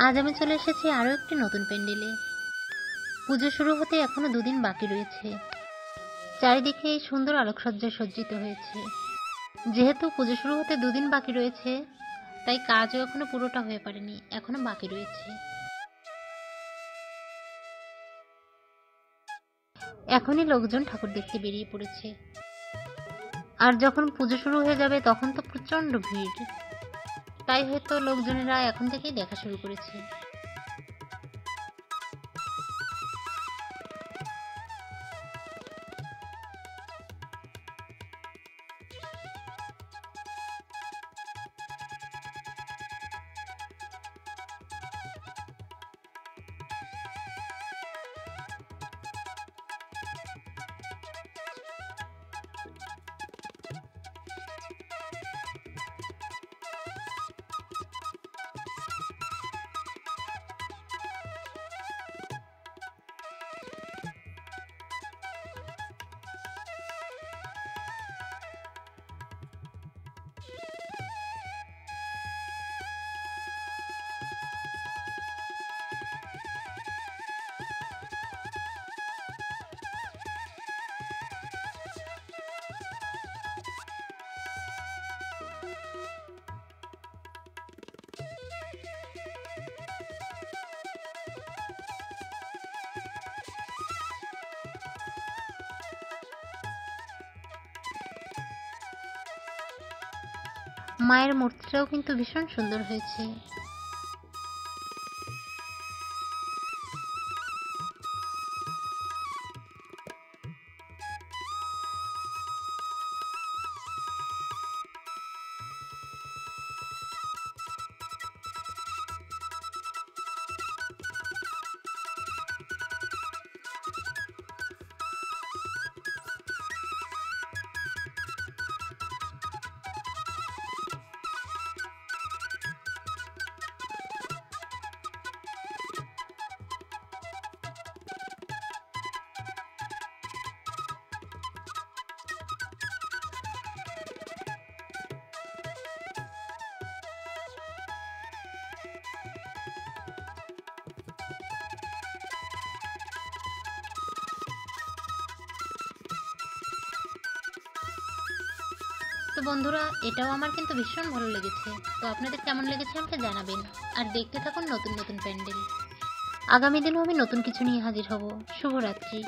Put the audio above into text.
আজ আমি চলে এসেছি আরও একটি নতুন প্যান্ডেলে। পুজো শুরু হতে এখনো দুদিন বাকি রয়েছে। চারিদিকে এই সুন্দর আলোকসজ্জায় সজ্জিত হয়েছে। যেহেতু পুজো শুরু হতে দুদিন বাকি রয়েছে, তাই কাজও এখনো পুরোটা হয়ে পারেনি, এখনো বাকি রয়েছে। এখনই লোকজন ঠাকুর দেখতে বেরিয়ে পড়েছে। আর যখন পুজো শুরু হয়ে যাবে তখন তো প্রচণ্ড ভিড়, তাই হয়তো লোকজনেরা এখন থেকেই দেখা শুরু করেছে। মায়ের মূর্তিটাও কিন্তু ভীষণ সুন্দর হয়েছে। তো বন্ধুরা, এটাও আমার কিন্তু ভীষণ ভালো লেগেছে। তো আপনাদের কেমন লেগেছে আমাকে জানাবেন। আর দেখতে থাকুন নতুন নতুন প্যান্ডেল। আগামী দিনও আমি নতুন কিছু নিয়ে হাজির হব। শুভরাত্রি।